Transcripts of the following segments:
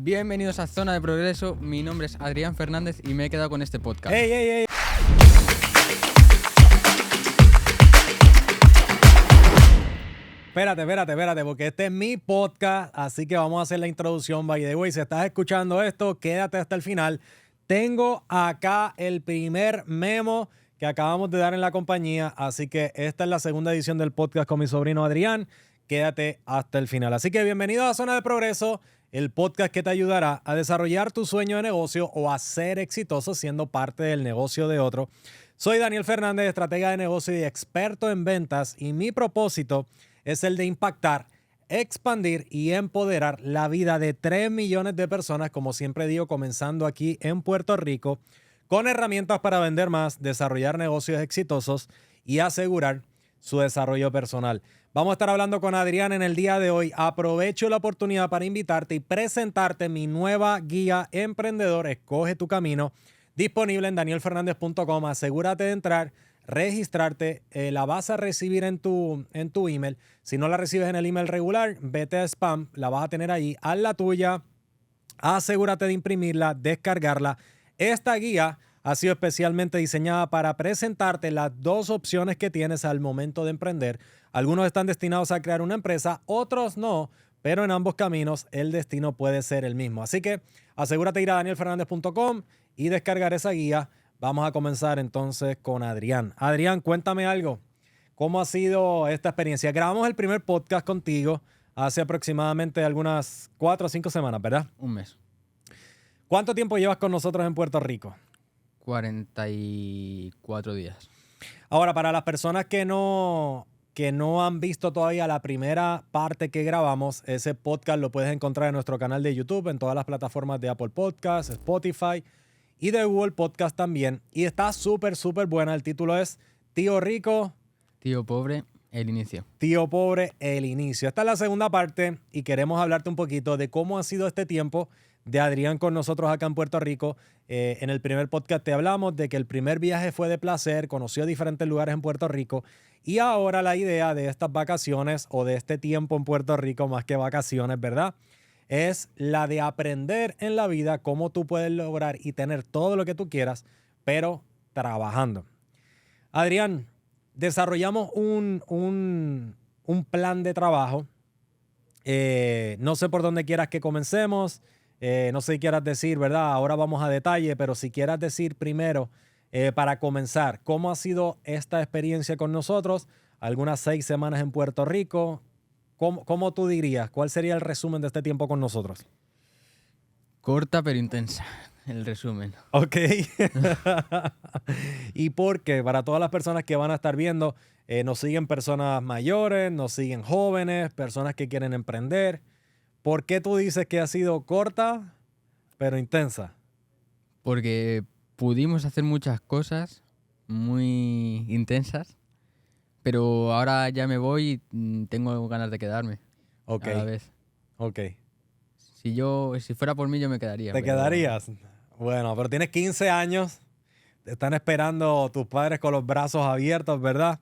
Bienvenidos a Zona de Progreso, mi nombre es Adrián Fernández y me he quedado con este podcast. ¡Ey, ey, ey! Espérate, porque este es mi podcast, así que vamos a hacer la introducción. By the way, si estás escuchando esto, quédate hasta el final. Tengo acá el primer memo que acabamos de dar en la compañía, así que esta es la segunda edición del podcast con mi sobrino Adrián. Quédate hasta el final. Así que bienvenido a Zona de Progreso, el podcast que te ayudará a desarrollar tu sueño de negocio o a ser exitoso siendo parte del negocio de otro. Soy Daniel Fernández, estratega de negocio y experto en ventas, y mi propósito es el de impactar, expandir y empoderar la vida de 3 millones de personas, como siempre digo, comenzando aquí en Puerto Rico, con herramientas para vender más, desarrollar negocios exitosos y asegurar su desarrollo personal. Vamos a estar hablando con Adrián en el día de hoy. Aprovecho la oportunidad para invitarte y presentarte mi nueva guía Emprendedor, Escoge tu Camino, disponible en danielfernandez.com. Asegúrate de entrar, registrarte, la vas a recibir en tu email. Si no la recibes en el email regular, vete a spam, la vas a tener ahí, haz la tuya, asegúrate de imprimirla, descargarla. Esta guía ha sido especialmente diseñada para presentarte las dos opciones que tienes al momento de emprender. Algunos están destinados a crear una empresa, otros no, pero en ambos caminos el destino puede ser el mismo. Así que asegúrate de ir a danielfernandez.com y descargar esa guía. Vamos a comenzar entonces con Adrián. Adrián, cuéntame algo. ¿Cómo ha sido esta experiencia? Grabamos el primer podcast contigo hace aproximadamente algunas 4 o 5 semanas, ¿verdad? Un mes. ¿Cuánto tiempo llevas con nosotros en Puerto Rico? 44 días. Ahora, para las personas que no han visto todavía la primera parte que grabamos, ese podcast lo puedes encontrar en nuestro canal de YouTube, en todas las plataformas de Apple Podcasts, Spotify y de Google Podcast también. Y está súper buena. El título es Tío Rico, Tío Pobre, el inicio. Tío Pobre, el inicio. Esta es la segunda parte y queremos hablarte un poquito de cómo ha sido este tiempo de Adrián con nosotros acá en Puerto Rico. En el primer podcast te hablamos de que el primer viaje fue de placer, conoció diferentes lugares en Puerto Rico, y ahora la idea de estas vacaciones o de este tiempo en Puerto Rico, más que vacaciones, ¿verdad?, es la de aprender en la vida cómo tú puedes lograr y tener todo lo que tú quieras, pero trabajando. Adrián, desarrollamos un plan de trabajo. No sé por dónde quieras que comencemos. No sé si quieras decir, ¿verdad? Ahora vamos a detalle, pero si quieras decir primero, para comenzar, ¿cómo ha sido esta experiencia con nosotros? Algunas 6 semanas en Puerto Rico. ¿Cómo tú dirías? ¿Cuál sería el resumen de este tiempo con nosotros? Corta pero intensa, el resumen. Ok. ¿Y por qué? Para todas las personas que van a estar viendo, nos siguen personas mayores, nos siguen jóvenes, personas que quieren emprender. ¿Por qué tú dices que ha sido corta pero intensa? Porque pudimos hacer muchas cosas muy intensas, pero ahora ya me voy y tengo ganas de quedarme Ok, a la vez. ok. Si fuera por mí, yo me quedaría. ¿Te pero quedarías? Bueno, pero tienes 15 años. Te están esperando tus padres con los brazos abiertos, ¿verdad?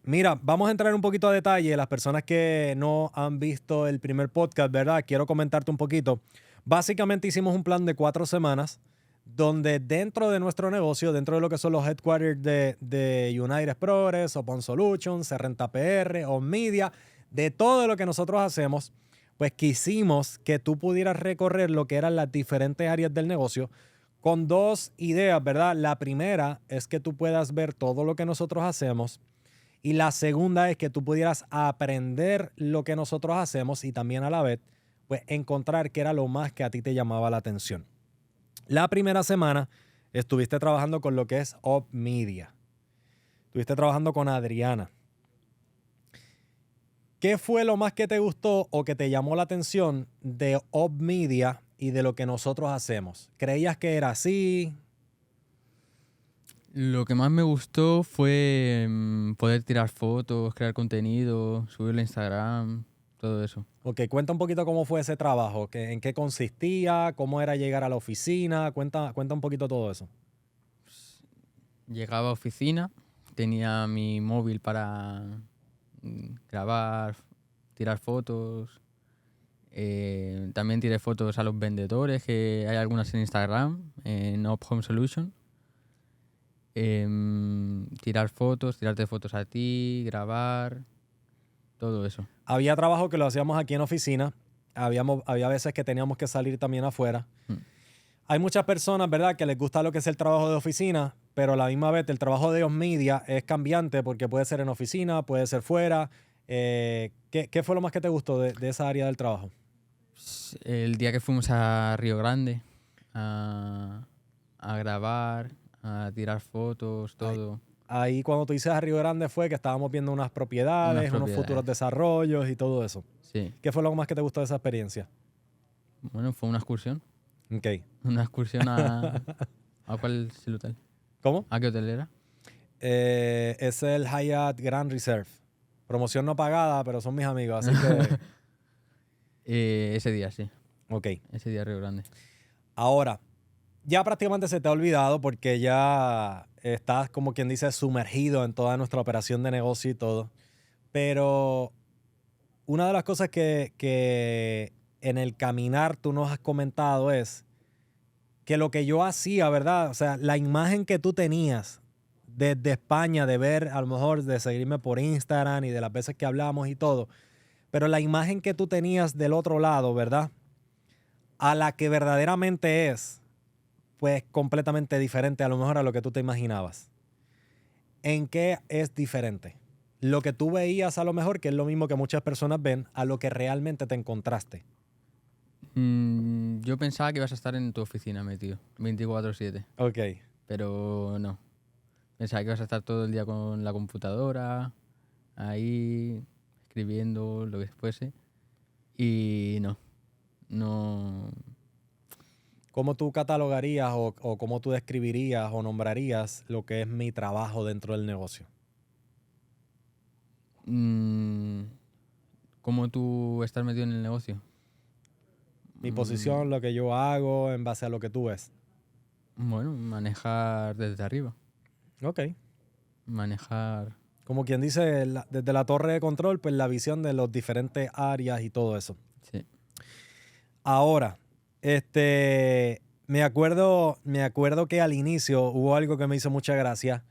Mira, vamos a entrar un poquito a detalle. Las personas que no han visto el primer podcast, ¿verdad? Quiero comentarte un poquito. Básicamente hicimos un plan de 4 semanas donde dentro de nuestro negocio, dentro de lo que son los headquarters de United Progress, Open Solutions, Renta PR, On Media, de todo lo que nosotros hacemos, pues quisimos que tú pudieras recorrer lo que eran las diferentes áreas del negocio con 2 ideas, ¿verdad? La primera es que tú puedas ver todo lo que nosotros hacemos, y la segunda es que tú pudieras aprender lo que nosotros hacemos y también a la vez pues encontrar qué era lo más que a ti te llamaba la atención. La primera semana estuviste trabajando con lo que es Op Media. Estuviste trabajando con Adriana. ¿Qué fue lo más que te gustó o que te llamó la atención de Op Media y de lo que nosotros hacemos? ¿Creías que era así? Lo que más me gustó fue poder tirar fotos, crear contenido, subirlo a Instagram, todo eso. Ok, cuenta un poquito cómo fue ese trabajo, en qué consistía, cómo era llegar a la oficina, cuenta un poquito todo eso. Llegaba a oficina, tenía mi móvil para grabar, tirar fotos, También tiré fotos a los vendedores, que hay algunas en Instagram, en Op Home Solution. Tirarte fotos a ti, grabar, todo eso. Había trabajo que lo hacíamos aquí en oficina. Había veces que teníamos que salir también afuera. Hay muchas personas, ¿verdad?, que les gusta lo que es el trabajo de oficina, pero a la misma vez el trabajo de media es cambiante porque puede ser en oficina, puede ser fuera. ¿Qué fue lo más que te gustó de esa área del trabajo? El día que fuimos a Río Grande a grabar, a tirar fotos, todo. Ahí cuando tú dices a Río Grande fue que estábamos viendo unas propiedades, unos futuros desarrollos y todo eso. Sí. ¿Qué fue lo más que te gustó de esa experiencia? Bueno, fue una excursión. Ok. Una excursión ¿a cuál es el hotel? ¿Cómo? ¿A qué hotel era? Es el Hyatt Grand Reserve. Promoción no pagada, pero son mis amigos, así que... Ese día, sí. Ok. Ese día Río Grande. Ahora, ya prácticamente se te ha olvidado porque ya estás, como quien dice, sumergido en toda nuestra operación de negocio y todo. Pero una de las cosas que en el caminar tú nos has comentado es que lo que yo hacía, ¿verdad? O sea, la imagen que tú tenías desde España, de ver, a lo mejor de seguirme por Instagram y de las veces que hablamos y todo, pero la imagen que tú tenías del otro lado, ¿verdad?, a la que verdaderamente es, pues completamente diferente a lo mejor a lo que tú te imaginabas. ¿En qué es diferente? Lo que tú veías a lo mejor, que es lo mismo que muchas personas ven, a lo que realmente te encontraste. Yo pensaba que ibas a estar en tu oficina metido, 24/7. Ok. Pero no. Pensaba que ibas a estar todo el día con la computadora, ahí, escribiendo, lo que fuese. Y no. No. ¿Cómo tú catalogarías o cómo tú describirías o nombrarías lo que es mi trabajo dentro del negocio? ¿Cómo tú estás metido en el negocio? Mi posición, lo que yo hago en base a lo que tú ves. Bueno, manejar desde arriba. Ok. Manejar. Como quien dice, desde la torre de control, pues la visión de las diferentes áreas y todo eso. Sí. Ahora, me acuerdo que al inicio hubo algo que me hizo mucha gracia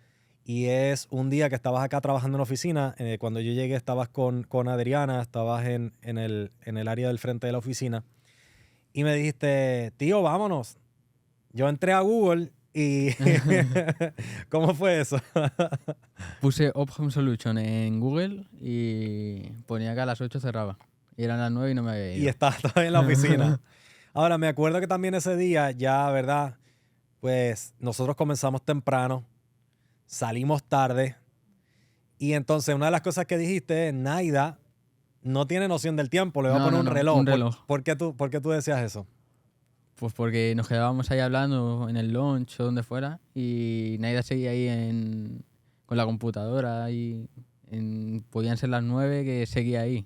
y es un día que estabas acá trabajando en la oficina. Cuando yo llegué estabas con Adriana, estabas en el área del frente de la oficina y me dijiste, tío, vámonos. Yo entré a Google y... ¿Cómo fue eso? Puse Op Home Solution en Google y ponía que a las 8 cerraba. Y eran las 9 y no me había ido. Y estaba todavía en la oficina. Ahora, me acuerdo que también ese día, ya, ¿verdad? Pues nosotros comenzamos temprano, salimos tarde. Y entonces una de las cosas que dijiste es, Naida no tiene noción del tiempo, le voy a poner un reloj. Un reloj. ¿Por qué tú decías eso? Pues porque nos quedábamos ahí hablando en el lunch o donde fuera y Naida seguía ahí con la computadora y podían ser las 9 que seguía ahí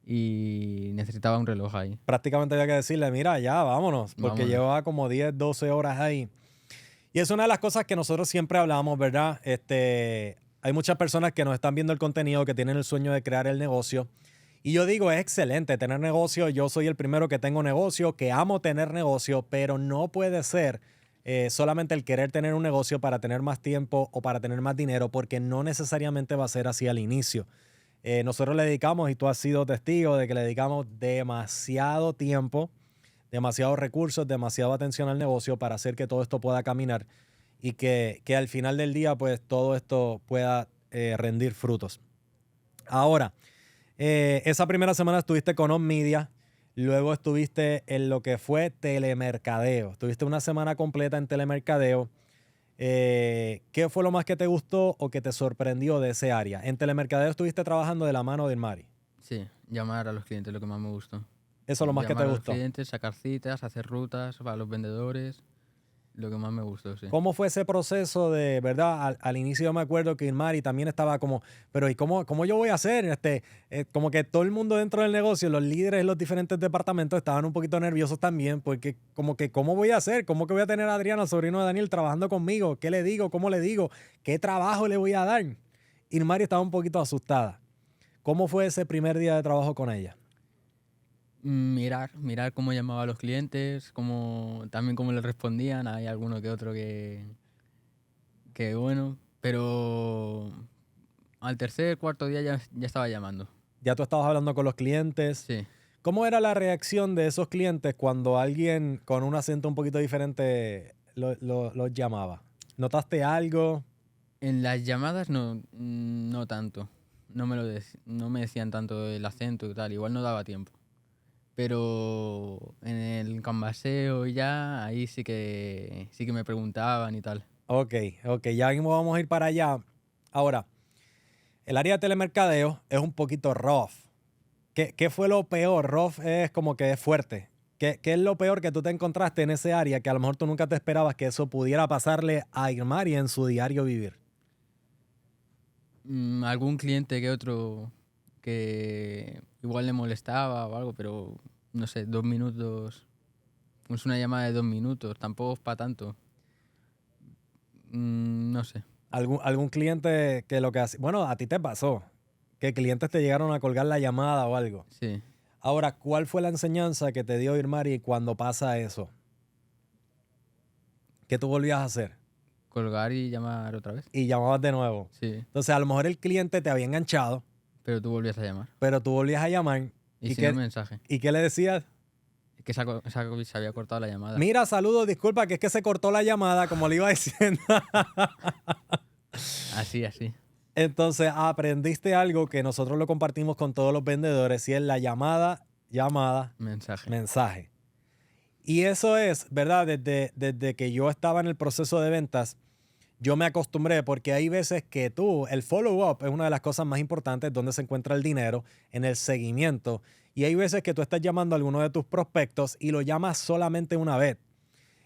y necesitaba un reloj ahí. Prácticamente había que decirle, mira, ya, vámonos, porque llevaba como 10, 12 horas ahí. Y es una de las cosas que nosotros siempre hablamos, ¿verdad? Hay muchas personas que nos están viendo el contenido, que tienen el sueño de crear el negocio. Y yo digo, es excelente tener negocio. Yo soy el primero que tengo negocio, que amo tener negocio, pero no puede ser solamente el querer tener un negocio para tener más tiempo o para tener más dinero, porque no necesariamente va a ser así al inicio. Nosotros le dedicamos, y tú has sido testigo de que le dedicamos demasiado tiempo, demasiados recursos, demasiada atención al negocio para hacer que todo esto pueda caminar y que al final del día, pues todo esto pueda rendir frutos. Ahora, esa primera semana estuviste con On Media, luego estuviste en lo que fue telemercadeo. Estuviste una semana completa en telemercadeo. ¿Qué fue lo más que te gustó o que te sorprendió de ese área? En telemercadeo estuviste trabajando de la mano de Mari. Sí, llamar a los clientes, lo que más me gustó. Eso es lo más que te Llamar a gustó. los clientes, sacar citas, hacer rutas para los vendedores. Lo que más me gustó, sí. ¿Cómo fue ese proceso de, verdad? Al inicio yo me acuerdo que Irmari también estaba como, pero ¿y cómo yo voy a hacer? Como que todo el mundo dentro del negocio, los líderes de los diferentes departamentos estaban un poquito nerviosos también, porque como que, ¿cómo voy a hacer? ¿Cómo que voy a tener a Adriana, sobrino de Daniel, trabajando conmigo? ¿Qué le digo? ¿Cómo le digo? ¿Qué trabajo le voy a dar? Irmari estaba un poquito asustada. ¿Cómo fue ese primer día de trabajo con ella? Mirar cómo llamaba a los clientes, también cómo les respondían. Hay alguno que otro que bueno, pero al tercer, cuarto día ya estaba llamando. Ya tú estabas hablando con los clientes. Sí. ¿Cómo era la reacción de esos clientes cuando alguien con un acento un poquito diferente los llamaba? ¿Notaste algo? En las llamadas no tanto. No me decían tanto el acento y tal. Igual no daba tiempo. Pero en el canvaseo y ya, ahí sí que me preguntaban y tal. Ok, ya mismo vamos a ir para allá. Ahora, el área de telemercadeo es un poquito rough. ¿Qué fue lo peor? Rough es como que es fuerte. ¿Qué es lo peor que tú te encontraste en ese área que a lo mejor tú nunca te esperabas que eso pudiera pasarle a Irmari en su diario vivir? Algún cliente que otro que igual le molestaba o algo, pero no sé, 2 minutos. Es una llamada de 2 minutos, tampoco es para tanto. No sé, ¿Algún cliente que lo que hace? Bueno, a ti te pasó. Que clientes te llegaron a colgar la llamada o algo. sí. Ahora, ¿cuál fue la enseñanza que te dio Irmari cuando pasa eso? ¿Qué tú volvías a hacer? Colgar y llamar otra vez. Y llamabas de nuevo. Sí, Entonces, a lo mejor el cliente te había enganchado, pero tú volvías a llamar. pero tú volvías a llamar. Y sin un mensaje. ¿Y qué le decías? Es que se había cortado la llamada. Mira, saludos, disculpa, que es que se cortó la llamada, como le iba diciendo. Así. Entonces, aprendiste algo que nosotros lo compartimos con todos los vendedores, y es la llamada, Mensaje. mensaje. Y eso es, ¿verdad? Desde que yo estaba en el proceso de ventas, yo me acostumbré, porque hay veces que el follow-up es una de las cosas más importantes donde se encuentra el dinero, en el seguimiento. Y hay veces que tú estás llamando a alguno de tus prospectos y lo llamas solamente una vez.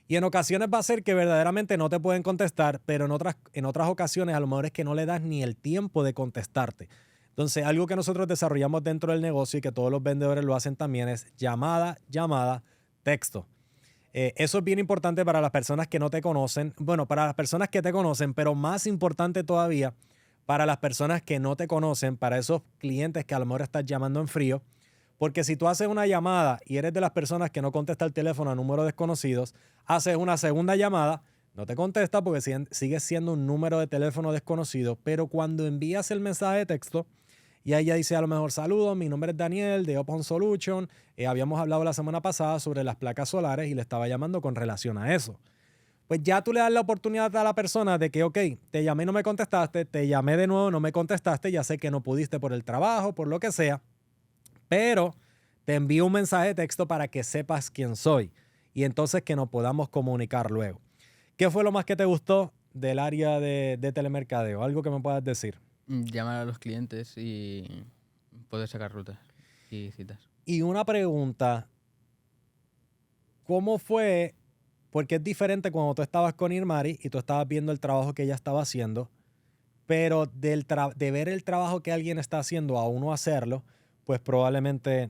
Y en ocasiones va a ser que verdaderamente no te pueden contestar, pero en otras ocasiones a lo mejor es que no le das ni el tiempo de contestarte. Entonces, algo que nosotros desarrollamos dentro del negocio y que todos los vendedores lo hacen también es llamada, texto. Eso es bien importante para las personas que no te conocen. Bueno, para las personas que te conocen, pero más importante todavía para las personas que no te conocen, para esos clientes que a lo mejor estás llamando en frío. Porque si tú haces una llamada y eres de las personas que no contesta el teléfono a números desconocidos, haces una segunda llamada, no te contesta porque sigue siendo un número de teléfono desconocido, pero cuando envías el mensaje de texto y ahí ya dice a lo mejor saludos, mi nombre es Daniel de Upon Solution, habíamos hablado la semana pasada sobre las placas solares y le estaba llamando con relación a eso. Pues ya tú le das la oportunidad a la persona de que, ok, te llamé y no me contestaste, te llamé de nuevo, no me contestaste, ya sé que no pudiste por el trabajo, por lo que sea, pero te envío un mensaje de texto para que sepas quién soy y entonces que nos podamos comunicar luego. ¿Qué fue lo más que te gustó del área de telemercadeo? Algo que me puedas decir. Llamar a los clientes y poder sacar rutas y citas. Y una pregunta, ¿cómo fue? Porque es diferente cuando tú estabas con Irmari y tú estabas viendo el trabajo que ella estaba haciendo, pero de ver el trabajo que alguien está haciendo a uno hacerlo, pues probablemente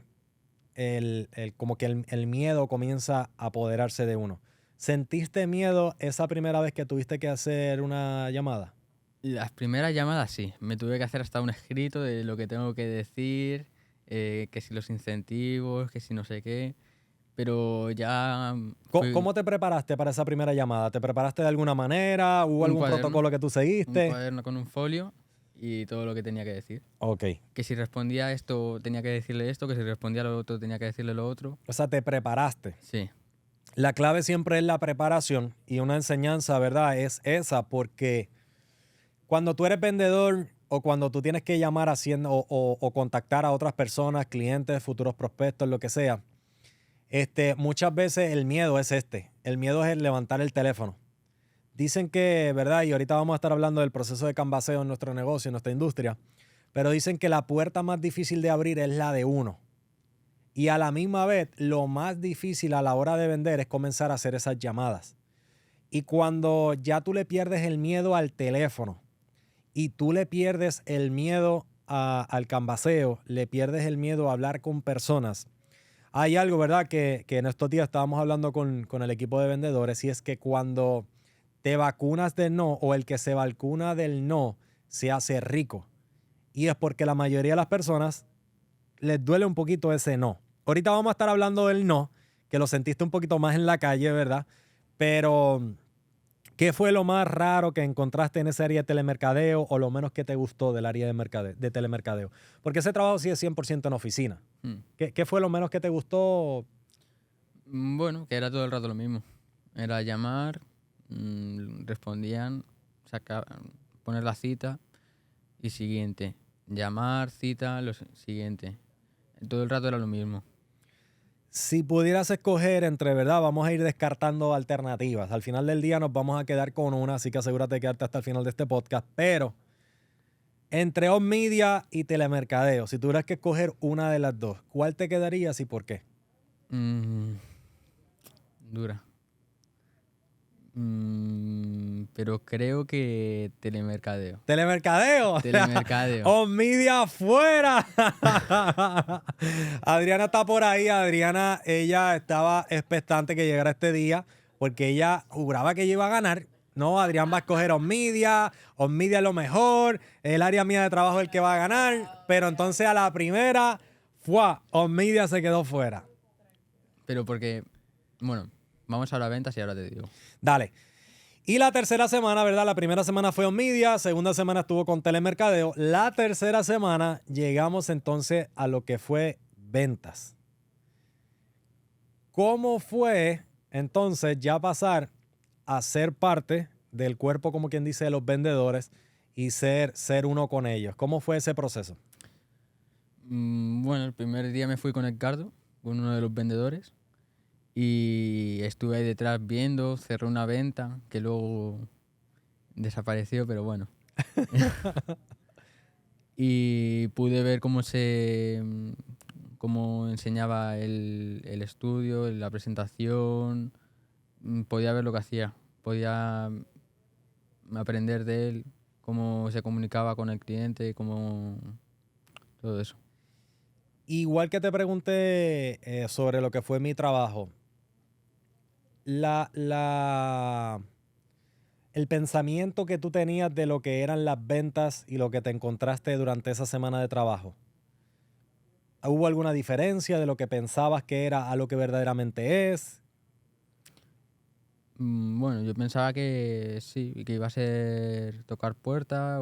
como que el miedo comienza a apoderarse de uno. ¿Sentiste miedo esa primera vez que tuviste que hacer una llamada? Las primeras llamadas sí. Me tuve que hacer hasta un escrito de lo que tengo que decir, que si los incentivos, que si no sé qué. Pero ya... ¿Cómo te preparaste para esa primera llamada? ¿Te preparaste de alguna manera? ¿Hubo algún protocolo que tú seguiste? Un cuaderno con un folio y todo lo que tenía que decir. Ok. Que si respondía a esto, tenía que decirle esto, que si respondía a lo otro, tenía que decirle lo otro. O sea, te preparaste. Sí. La clave siempre es la preparación y una enseñanza, ¿verdad? Es esa, porque cuando tú eres vendedor o cuando tú tienes que llamar haciendo o contactar a otras personas, clientes, futuros prospectos, lo que sea, muchas veces el miedo es el miedo es el levantar el teléfono. Dicen que, ¿verdad? Y ahorita vamos a estar hablando del proceso de canvaseo en nuestro negocio, en nuestra industria, pero dicen que la puerta más difícil de abrir es la de uno. Y a la misma vez, lo más difícil a la hora de vender es comenzar a hacer esas llamadas. Y cuando ya tú le pierdes el miedo al teléfono y tú le pierdes el miedo al canvaseo, le pierdes el miedo a hablar con personas, hay algo, ¿verdad? Que en estos días estábamos hablando con el equipo de vendedores, y es que cuando te vacunas del no, o el que se vacuna del no se hace rico. Y es porque la mayoría de las personas les duele un poquito ese no. ahorita vamos a estar hablando del no, que lo sentiste un poquito más en la calle, ¿verdad? Pero, ¿qué fue lo más raro que encontraste en ese área de telemercadeo o lo menos que te gustó del área de telemercadeo? Porque ese trabajo sí es 100% en oficina. Mm. ¿Qué fue lo menos que te gustó? Bueno, que era todo el rato lo mismo. Era llamar, respondían, poner la cita y siguiente. Llamar, cita, siguiente. Todo el rato era lo mismo. Si pudieras escoger entre, ¿verdad? Vamos a ir descartando alternativas. Al final del día nos vamos a quedar con una, así que asegúrate de quedarte hasta el final de este podcast. Pero entre on media y telemercadeo, si tuvieras que escoger una de las dos, ¿cuál te quedarías y por qué? Dura. Pero creo que telemercadeo. Telemercadeo. Telemercadeo. On media afuera. Adriana está por ahí. Adriana, ella estaba expectante que llegara este día porque ella juraba que ella iba a ganar. No, Adrián va a escoger On Media es lo mejor, el área mía de trabajo es el que va a ganar, pero entonces a la primera, On Media se quedó fuera. Pero porque, bueno, vamos a las ventas y ahora te digo. Dale. Y la tercera semana, ¿verdad? La primera semana fue On Media, segunda semana estuvo con telemercadeo. La tercera semana llegamos entonces a lo que fue ventas. ¿Cómo fue entonces ya pasar a ser parte del cuerpo, como quien dice, de los vendedores y ser uno con ellos? ¿Cómo fue ese proceso? Bueno, el primer día me fui con Edgardo, con uno de los vendedores, y estuve ahí detrás viendo, cerré una venta que luego desapareció, pero bueno. Y pude ver cómo enseñaba el estudio, la presentación, podía ver lo que hacía, podía aprender de él, cómo se comunicaba con el cliente, cómo todo eso. Igual que te pregunté sobre lo que fue mi trabajo, el pensamiento que tú tenías de lo que eran las ventas y lo que te encontraste durante esa semana de trabajo, ¿hubo alguna diferencia de lo que pensabas que era a lo que verdaderamente es? Bueno, yo pensaba que sí, que iba a ser tocar puertas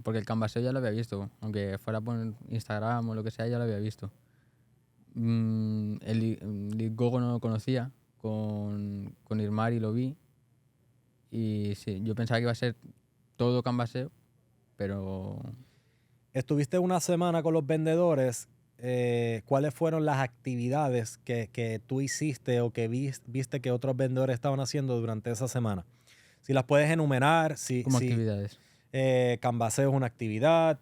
porque el canvaseo ya lo había visto, aunque fuera por Instagram o lo que sea, ya lo había visto. El Lead Gogo no lo conocía, con Irmari lo vi y sí, yo pensaba que iba a ser todo canvaseo, pero Estuviste una semana con los vendedores. ¿Cuáles fueron las actividades que tú hiciste o que viste que otros vendedores estaban haciendo durante esa semana? Si las puedes enumerar, como actividades. Canvaseo es una actividad,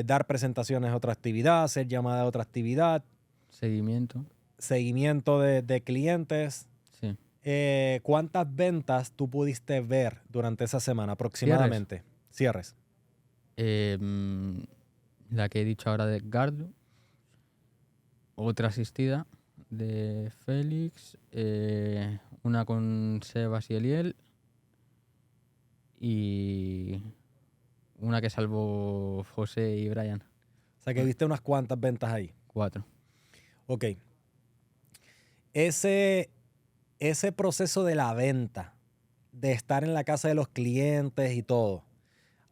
dar presentaciones es otra actividad, hacer llamadas es otra actividad, Seguimiento, seguimiento de clientes. sí. ¿Cuántas ventas tú pudiste ver durante esa semana aproximadamente? Cierres. La que he dicho ahora de Edgardo, otra asistida de Félix, una con Sebas y Eliel y una que salvó José y Brian. O sea que viste unas cuantas ventas ahí. 4. Ok. Ese proceso de la venta, de estar en la casa de los clientes y todo,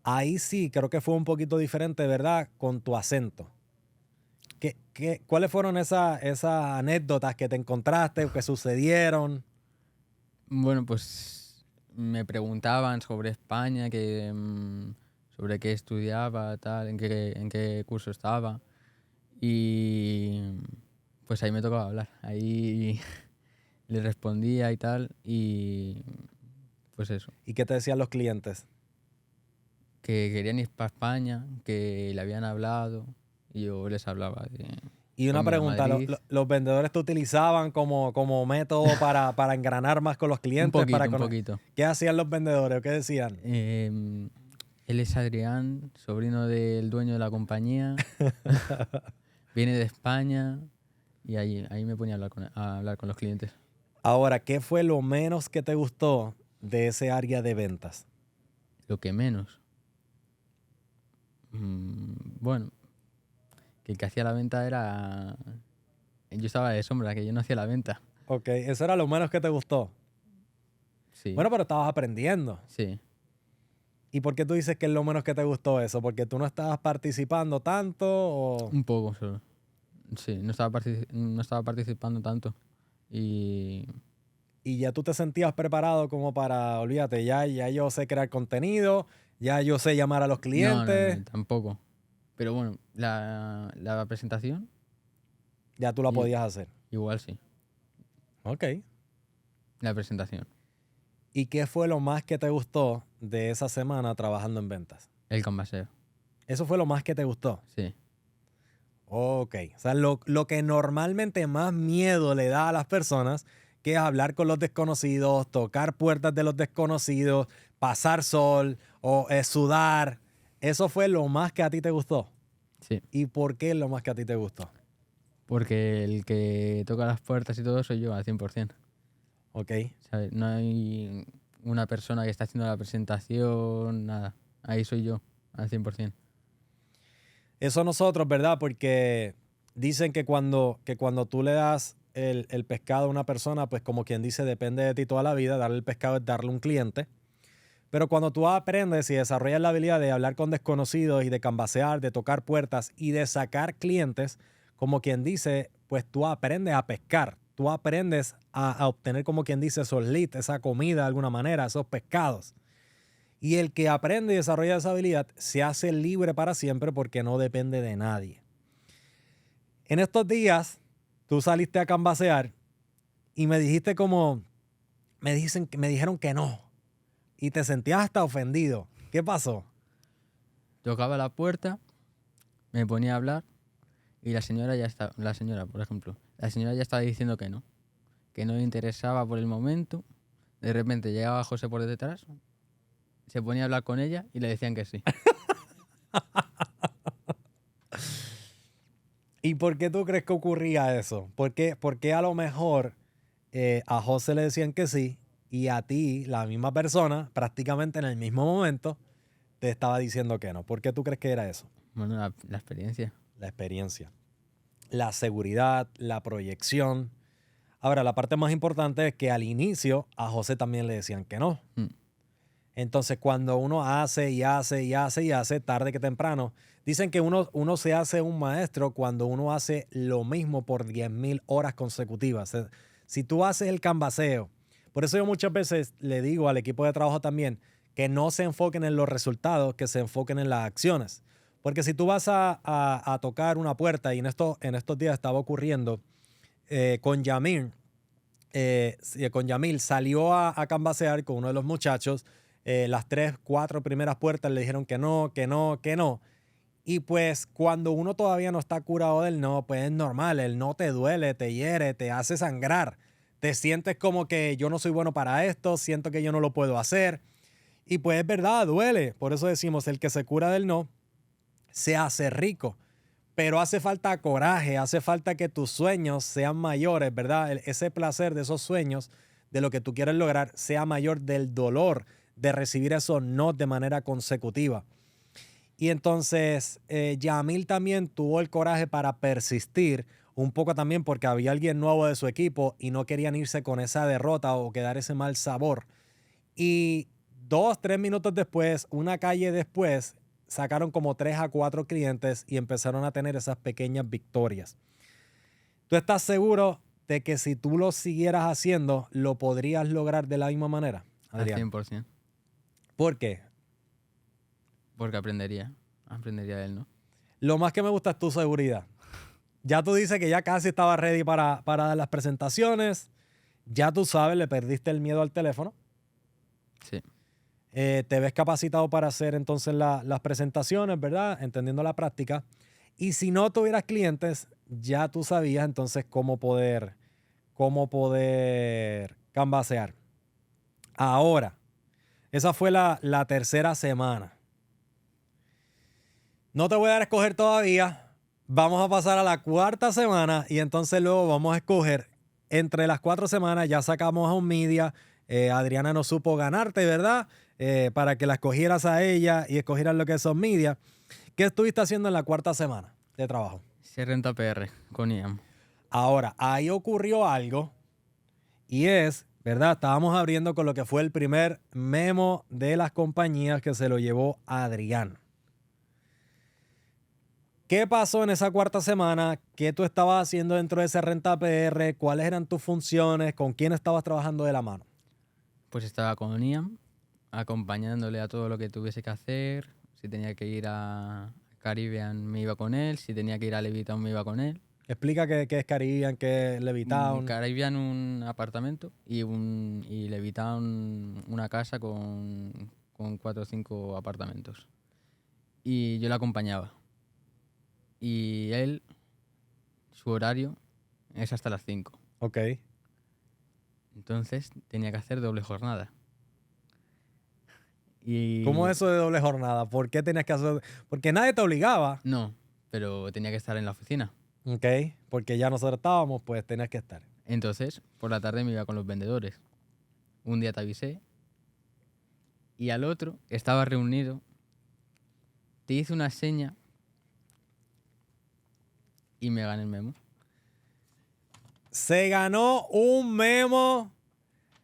ahí sí creo que fue un poquito diferente, ¿verdad? Con tu acento. ¿Cuáles fueron esas anécdotas que te encontraste o que sucedieron? Bueno, pues me preguntaban sobre España, sobre qué estudiaba, tal, en qué curso estaba. Y pues ahí me tocaba hablar. Ahí le respondía y tal. Y pues eso. ¿Y qué te decían los clientes? Que querían ir para España, que le habían hablado. Y yo les hablaba de... Y una Comer a pregunta, Madrid. ¿los vendedores te utilizaban como método para engranar más con los clientes? Un poquito. ¿Qué hacían los vendedores o qué decían? Él es Adrián, sobrino del dueño de la compañía. Viene de España. Y ahí me ponía a hablar con los clientes. Ahora, ¿qué fue lo menos que te gustó de ese área de ventas? Lo que menos. Bueno, que el que hacía la venta Yo estaba de sombra, que yo no hacía la venta. Ok, eso era lo menos que te gustó. Sí. Bueno, pero estabas aprendiendo. Sí. ¿Y por qué tú dices que es lo menos que te gustó eso? ¿Porque tú no estabas participando tanto o...? Un poco solo. Sí, no estaba participando tanto. Y Y ya tú te sentías preparado como para, olvídate, ya yo sé crear contenido, ya yo sé llamar a los clientes, no, tampoco. Pero bueno, la presentación, ya tú la y- podías hacer. igual sí. Ok. La presentación. ¿Y qué fue lo más que te gustó de esa semana trabajando en ventas? El canvaseo. Eso fue lo más que te gustó. Sí. Ok. O sea, lo que normalmente más miedo le da a las personas, que es hablar con los desconocidos, tocar puertas de los desconocidos, pasar sol o sudar. Eso fue lo más que a ti te gustó. Sí. ¿Y por qué es lo más que a ti te gustó? Porque el que toca las puertas y todo soy yo al 100%. Ok. ¿Sabes? No hay una persona que está haciendo la presentación, nada. Ahí soy yo al 100%. Eso nosotros, ¿verdad? Porque dicen que cuando tú le das el pescado a una persona, pues como quien dice, depende de ti toda la vida. Darle el pescado es darle un cliente. Pero cuando tú aprendes y desarrollas la habilidad de hablar con desconocidos y de canvasear, de tocar puertas y de sacar clientes, como quien dice, pues tú aprendes a pescar. Tú aprendes a obtener, como quien dice, esos leads, esa comida de alguna manera, esos pescados. Y el que aprende y desarrolla esa habilidad se hace libre para siempre porque no depende de nadie. En estos días, tú saliste a canvasear y me dijiste me dijeron que no. Y te sentías hasta ofendido. ¿Qué pasó? Tocaba la puerta, me ponía a hablar y la señora, por ejemplo, la señora ya estaba diciendo que no le interesaba por el momento. De repente llegaba José por detrás, se ponía a hablar con ella y le decían que sí. ¿Y por qué tú crees que ocurría eso? ¿Por qué a lo mejor a José le decían que sí y a ti, la misma persona, prácticamente en el mismo momento, te estaba diciendo que no? ¿Por qué tú crees que era eso? Bueno, la experiencia. La experiencia, la seguridad, la proyección. Ahora, la parte más importante es que al inicio a José también le decían que no. Mm. Entonces, cuando uno hace y hace y hace y hace, tarde que temprano, dicen que uno se hace un maestro cuando uno hace lo mismo por 10,000 horas consecutivas. Si tú haces el canvaseo, por eso yo muchas veces le digo al equipo de trabajo también que no se enfoquen en los resultados, que se enfoquen en las acciones. Porque si tú vas a tocar una puerta, y en estos días estaba ocurriendo con Yamil, con Yamil salió a canvasear con uno de los muchachos. Las 3, 4 primeras puertas le dijeron que no, que no, que no. Y pues cuando uno todavía no está curado del no, pues es normal. El no te duele, te hiere, te hace sangrar. Te sientes como que yo no soy bueno para esto, siento que yo no lo puedo hacer. Y pues es verdad, duele. Por eso decimos, el que se cura del no, se hace rico. Pero hace falta coraje, hace falta que tus sueños sean mayores, ¿verdad? Ese placer de esos sueños, de lo que tú quieres lograr, sea mayor del dolor de recibir esos no de manera consecutiva. Y entonces Yamil también tuvo el coraje para persistir, un poco también porque había alguien nuevo de su equipo y no querían irse con esa derrota o quedar ese mal sabor. Y 2, 3 minutos después, una calle después, sacaron como 3 a 4 clientes y empezaron a tener esas pequeñas victorias. ¿Tú estás seguro de que si tú lo siguieras haciendo, lo podrías lograr de la misma manera, Adrián? Al 100%. ¿Por qué? Porque aprendería de él, ¿no? Lo más que me gusta es tu seguridad. Ya tú dices que ya casi estaba ready para dar las presentaciones. Ya tú sabes, le perdiste el miedo al teléfono. Sí. Te ves capacitado para hacer entonces las presentaciones, ¿verdad? Entendiendo la práctica. Y si no tuvieras clientes, ya tú sabías entonces cómo poder canvasear. Ahora, esa fue la tercera semana. No te voy a dar a escoger todavía. Vamos a pasar a la cuarta semana y entonces luego vamos a escoger entre las 4 semanas. Ya sacamos a un media. Adriana no supo ganarte, ¿verdad? Para que la escogieras a ella y escogieras lo que son media. ¿Qué estuviste haciendo en la cuarta semana de trabajo? Se renta PR con IAM. Ahora, ahí ocurrió algo y es, ¿verdad? Estábamos abriendo con lo que fue el primer memo de las compañías que se lo llevó Adrián. ¿Qué pasó en esa cuarta semana? ¿Qué tú estabas haciendo dentro de ese Renta PR? ¿Cuáles eran tus funciones? ¿Con quién estabas trabajando de la mano? Pues estaba con Ian, acompañándole a todo lo que tuviese que hacer. Si tenía que ir a Caribbean me iba con él, si tenía que ir a Levitown me iba con él. Explica qué es Caribbean, qué es Levitown. Caribbean un apartamento y Levitown una casa con 4 o 5 apartamentos. Y yo le acompañaba. Y él, su horario es hasta las 5. Ok. Entonces tenía que hacer doble jornada. Y ¿Cómo es eso de doble jornada? ¿Por qué tenías que hacer? Porque nadie te obligaba. no, pero tenía que estar en la oficina. Ok. Porque ya nosotros estábamos, pues tenías que estar. Entonces, por la tarde me iba con los vendedores. Un día te avisé y al otro estaba reunido. Te hice una seña y me gané el memo. Se ganó un memo.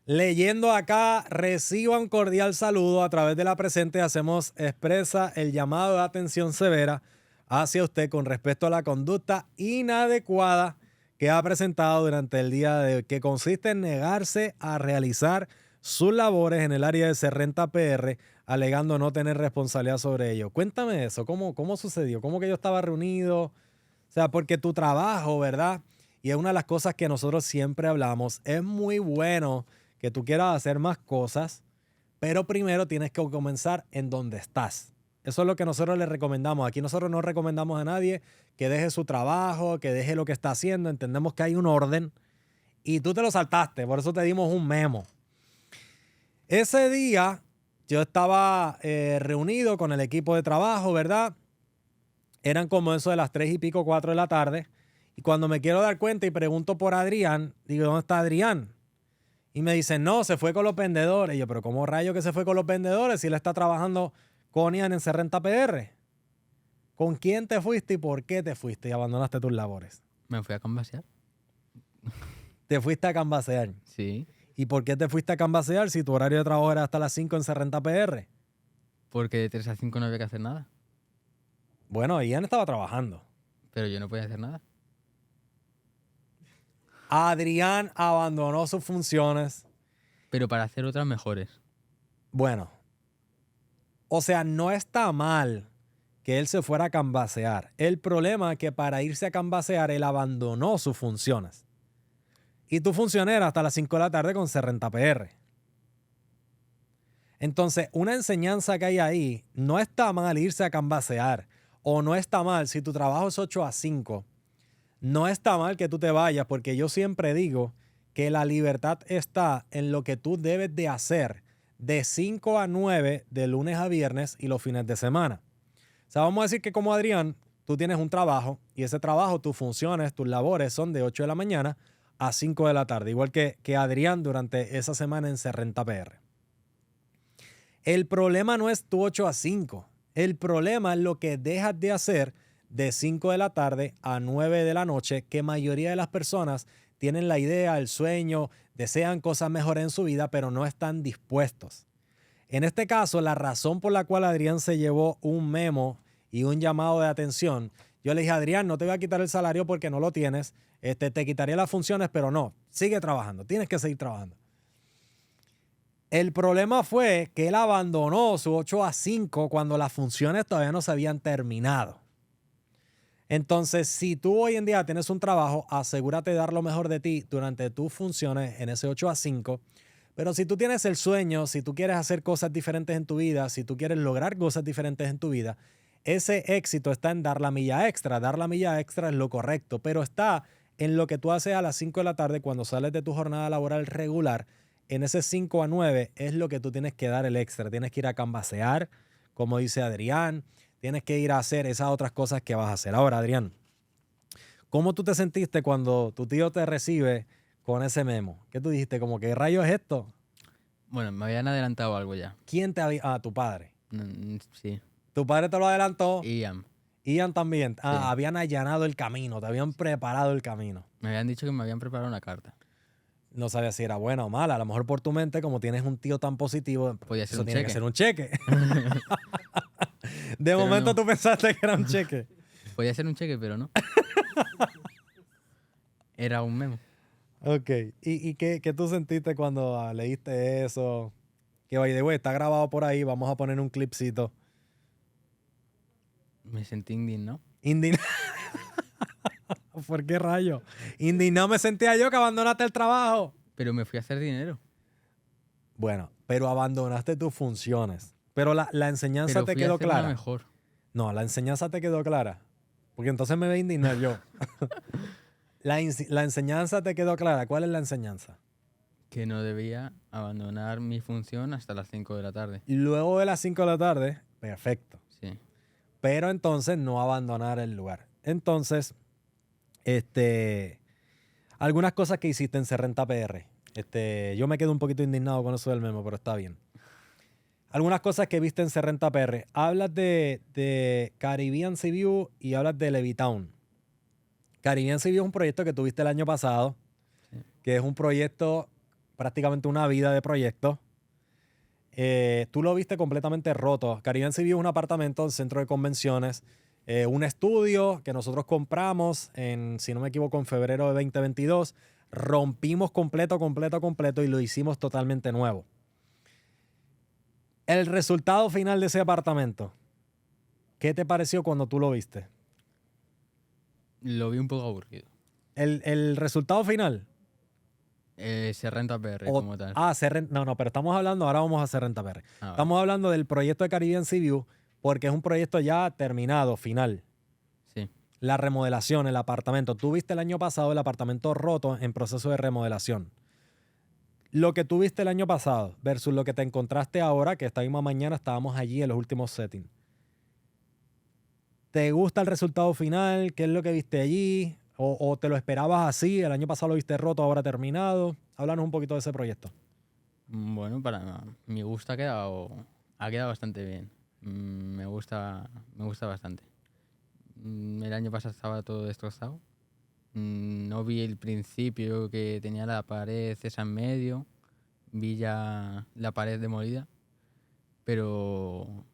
Leyendo acá, reciba un cordial saludo. A través de la presente hacemos expresa el llamado de atención severa hacia usted con respecto a la conducta inadecuada que ha presentado durante el día de hoy, que consiste en negarse a realizar sus labores en el área de Serrenta PR, alegando no tener responsabilidad sobre ello. Cuéntame eso, ¿cómo sucedió? ¿Cómo que yo estaba reunido? O sea, porque tu trabajo, ¿verdad? Y es una de las cosas que nosotros siempre hablamos, es muy bueno que tú quieras hacer más cosas, pero primero tienes que comenzar en donde estás. Eso es lo que nosotros le recomendamos. Aquí nosotros no recomendamos a nadie que deje su trabajo, que deje lo que está haciendo. Entendemos que hay un orden y tú te lo saltaste, por eso te dimos un memo. Ese día yo estaba reunido con el equipo de trabajo, ¿verdad? Eran como eso de las 3 y pico, 4 de la tarde. Y cuando me quiero dar cuenta y pregunto por Adrián, digo, ¿dónde está Adrián? Y me dicen, no, se fue con los vendedores. Y yo, pero ¿cómo rayo que se fue con los vendedores si él está trabajando con Ian en Serrenta PR? ¿Con quién te fuiste y por qué te fuiste y abandonaste tus labores? Me fui a canvasear. Te fuiste a canvasear. Sí, ¿Y por qué te fuiste a canvasear si tu horario de trabajo era hasta las 5 en Serrenta PR? porque de 3 a 5 no había que hacer nada. Bueno, Ian estaba trabajando. Pero yo no podía hacer nada. Adrián abandonó sus funciones. Pero para hacer otras mejores. Bueno, o sea, no está mal que él se fuera a canvasear. El problema es que para irse a canvasear, él abandonó sus funciones. Y tu función era hasta las 5 de la tarde con Serrenta PR. Entonces, una enseñanza que hay ahí, no está mal irse a canvasear. O no está mal, si tu trabajo es 8 a 5, no está mal que tú te vayas, porque yo siempre digo que la libertad está en lo que tú debes de hacer de 5 a 9 de lunes a viernes y los fines de semana. O sea, vamos a decir que como Adrián, tú tienes un trabajo y ese trabajo, tus funciones, tus labores son de 8 de la mañana a 5 de la tarde, igual que Adrián durante esa semana en Serrenta PR. El problema no es tu 8 a 5. El problema es lo que dejas de hacer de 5 de la tarde a 9 de la noche, que mayoría de las personas tienen la idea, el sueño, desean cosas mejores en su vida, pero no están dispuestos. En este caso, la razón por la cual Adrián se llevó un memo y un llamado de atención, yo le dije, Adrián, no te voy a quitar el salario porque no lo tienes, te quitaría las funciones, pero no, sigue trabajando, tienes que seguir trabajando. El problema fue que él abandonó su 8 a 5 cuando las funciones todavía no se habían terminado. Entonces, si tú hoy en día tienes un trabajo, asegúrate de dar lo mejor de ti durante tus funciones en ese 8 a 5. Pero si tú tienes el sueño, si tú quieres hacer cosas diferentes en tu vida, si tú quieres lograr cosas diferentes en tu vida, ese éxito está en dar la milla extra. Dar la milla extra es lo correcto, pero está en lo que tú haces a las 5 de la tarde cuando sales de tu jornada laboral regular. En ese 5 a 9 es lo que tú tienes que dar el extra. Tienes que ir a canvasear, como dice Adrián. Tienes que ir a hacer esas otras cosas que vas a hacer. Ahora, Adrián, ¿cómo tú te sentiste cuando tu tío te recibe con ese memo? ¿Qué tú dijiste? Como, ¿qué rayo es esto? Bueno, me habían adelantado algo ya. ¿Quién te había...? Ah, tu padre. Sí. Tu padre te lo adelantó. Ian. Ian también. Ah, Sí. habían allanado el camino, te habían preparado el camino. Me habían dicho que me habían preparado una carta. No sabía si era buena o mala. A lo mejor por tu mente, como tienes un tío tan positivo, Podía ser eso un tiene que cheque. ser un cheque. De Pero momento no. tú pensaste que era un cheque. Podía ser un cheque, pero no. Era un memo. Ok. ¿Y qué tú sentiste cuando leíste eso? Que, by the way, está grabado por ahí. Vamos a poner un clipcito. Me sentí indignado. Indignado. ¿Por qué rayo? Indignado me sentía yo que abandonaste el trabajo. Pero me fui a hacer dinero. Bueno, pero abandonaste tus funciones. Pero la enseñanza Pero te fui a quedó hacer una clara. mejor. No, la enseñanza te quedó clara. Porque entonces me voy a indignar yo. La enseñanza te quedó clara. ¿Cuál es la enseñanza? Que no debía abandonar mi función hasta las 5 de la tarde. Luego de las 5 de la tarde, perfecto. Sí. Pero entonces no abandonar el lugar. Entonces, algunas cosas que hiciste en Serrenta PR. Yo me quedo un poquito indignado con eso del memo, pero está bien. Algunas cosas que viste en Serrenta PR. Hablas de Caribbean Sea View y hablas de Levitown. Caribbean Sea View es un proyecto que tuviste el año pasado, Sí. que es un proyecto, prácticamente una vida de proyecto. Tú lo viste completamente roto. Caribbean Sea View es un apartamento en centro de convenciones, un estudio que nosotros compramos si no me equivoco, en febrero de 2022. Rompimos completo y lo hicimos totalmente nuevo. El resultado final de ese apartamento, ¿qué te pareció cuando tú lo viste? Lo vi un poco aburrido. El resultado final. Se renta PR como tal. No, pero estamos hablando, ahora vamos a hacer Renta PR. Vale. Estamos hablando del proyecto de Caribbean Sea View porque es un proyecto ya terminado, final. Sí. La remodelación, el apartamento. Tú viste el año pasado el apartamento roto en proceso de remodelación. Lo que tú viste el año pasado versus lo que te encontraste ahora, que esta misma mañana estábamos allí en los últimos settings. ¿Te gusta el resultado final? ¿Qué es lo que viste allí? ¿O te lo esperabas así? El año pasado lo viste roto, ahora terminado. Háblanos un poquito de ese proyecto. Bueno, para mi gusto ha quedado bastante bien. Me gusta bastante. El año pasado estaba todo destrozado. No vi el principio que tenía la pared esa en medio. Vi ya la pared demolida. Pero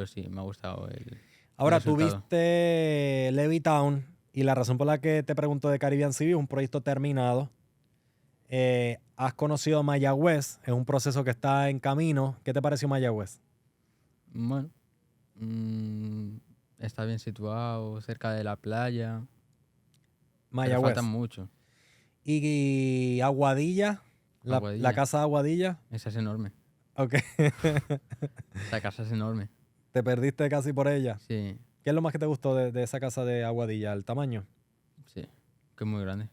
sí, me ha gustado el Ahora, tú resultado. viste Levittown y la razón por la que te pregunto de Caribbean Sea View es un proyecto terminado. Has conocido Mayagüez, es un proceso que está en camino. ¿Qué te pareció Mayagüez? Bueno, está bien situado, cerca de la playa. Pero falta Mayagüez. mucho. Y Aguadilla, la Aguadilla. casa de Aguadilla. Esa es enorme. Ok. Esa casa es enorme. Te perdiste casi por ella. Sí, ¿Qué es lo más que te gustó de esa casa de Aguadilla? ¿El tamaño? sí. Que es muy grande.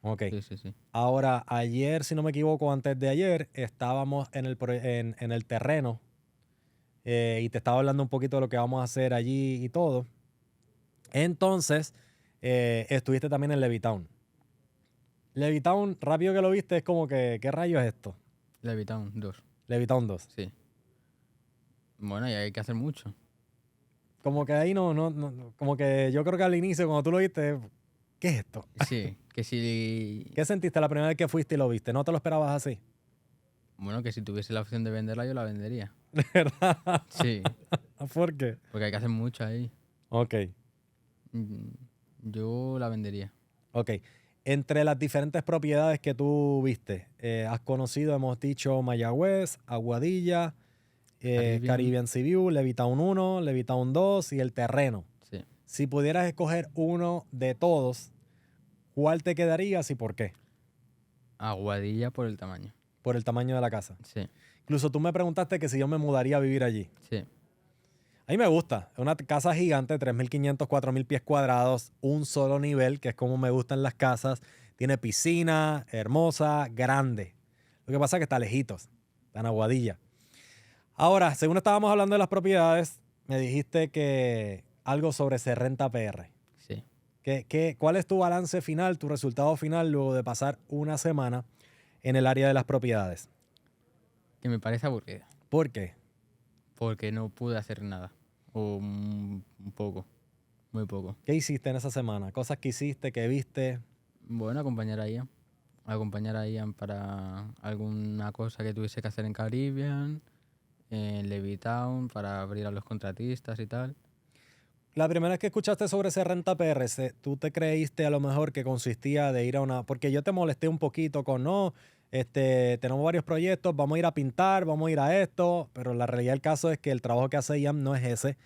Ok. Sí. Ahora, ayer, si no me equivoco, antes de ayer, estábamos en el terreno y te estaba hablando un poquito de lo que vamos a hacer allí y todo. Entonces, estuviste también en Levittown. Levittown, rápido que lo viste, es como que, ¿qué rayo es esto? Levitown 2. Levittown 2. Sí. Bueno, y hay que hacer mucho. Como que ahí no, como que yo creo que al inicio, cuando tú lo viste, ¿qué es esto? Sí, que si... ¿Qué sentiste la primera vez que fuiste y lo viste? ¿No te lo esperabas así? Bueno, que si tuviese la opción de venderla, yo la vendería. ¿De verdad? Sí, ¿Por qué? porque hay que hacer mucho ahí. Ok, Mm, Yo la vendería. ok. Entre las diferentes propiedades que tú viste, has conocido, hemos dicho, Mayagüez, Aguadilla, Caribbean Sea View, Levittown 1, Levittown 2 y el terreno. Sí. Si pudieras escoger uno de todos, ¿cuál te quedarías y por qué? Aguadilla por el tamaño. Por el tamaño de la casa. Sí, Incluso tú me preguntaste que si yo me mudaría a vivir allí. sí. A mí me gusta. Es una casa gigante, 3.500, 4.000 pies cuadrados, un solo nivel, que es como me gustan las casas. Tiene piscina, hermosa, grande. Lo que pasa es que está lejitos, está en Aguadilla. Ahora, según estábamos hablando de las propiedades, me dijiste que algo sobre Serrenta PR. Sí. ¿Cuál es tu balance final, tu resultado final luego de pasar una semana en el área de las propiedades? Que me parece aburrida. ¿Por qué? Porque no pude hacer nada. O un poco. Muy poco. ¿Qué hiciste en esa semana? Cosas que hiciste, que viste. Bueno, acompañar a Ian. Acompañar a Ian para alguna cosa que tuviese que hacer en Caribbean, en Levittown, para abrir a los contratistas y tal. La primera vez que escuchaste sobre ese renta PRS, ¿tú te creíste a lo mejor que consistía de ir a una...? Porque yo te molesté un poquito con, no, tenemos varios proyectos, vamos a ir a pintar, vamos a ir a esto, pero la realidad del caso es que el trabajo que hace IAM no es ese.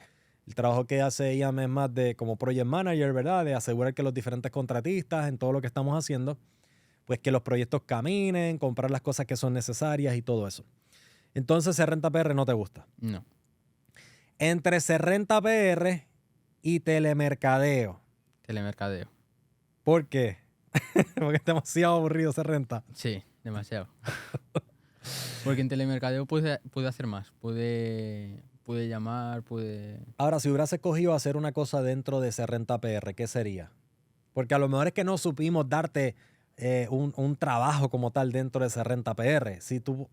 El trabajo que hace IAM es más de como project manager, ¿verdad? De asegurar que los diferentes contratistas en todo lo que estamos haciendo, pues que los proyectos caminen, comprar las cosas que son necesarias y todo eso. Entonces, ese renta PR no te gusta. No. Entre ese renta PR y telemercadeo. Telemercadeo. ¿Por qué? Porque es demasiado aburrido ese renta. Sí, demasiado. Porque en telemercadeo pude hacer más. Pude llamar, pude... Ahora, si hubieras escogido hacer una cosa dentro de ese renta PR, ¿qué sería? Porque a lo mejor es que no supimos darte un trabajo como tal dentro de ese renta PR. Si tú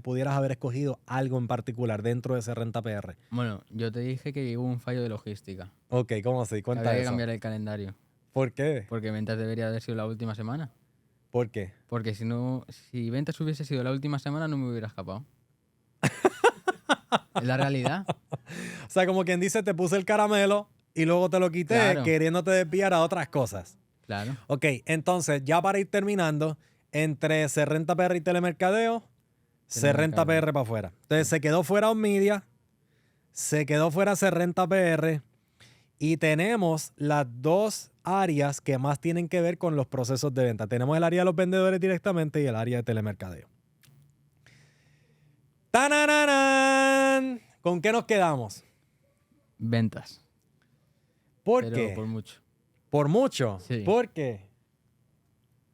pudieras haber escogido algo en particular dentro de ese renta PR. Bueno, yo te dije que hubo un fallo de logística. Ok, ¿cómo así? Que Cuenta había que eso. cambiar el calendario. ¿Por qué? Porque ventas debería haber sido la última semana. ¿Por qué? Porque si ventas hubiese sido la última semana, no me hubiera escapado. Es la realidad. O sea, como quien dice, te puse el caramelo y luego te lo quité Claro. queriéndote desviar a otras cosas. Claro. Ok, entonces, ya para ir terminando, entre se renta PR y telemercadeo, se renta Telemercadeo. PR para afuera. Entonces, se quedó fuera Omnidia, se quedó fuera se renta PR y tenemos las dos áreas que más tienen que ver con los procesos de venta. Tenemos el área de los vendedores directamente y el área de telemercadeo. ¡Tananán! ¿Con qué nos quedamos? Ventas. ¿Por Pero qué? por mucho. ¿Por mucho? Sí. ¿Por qué?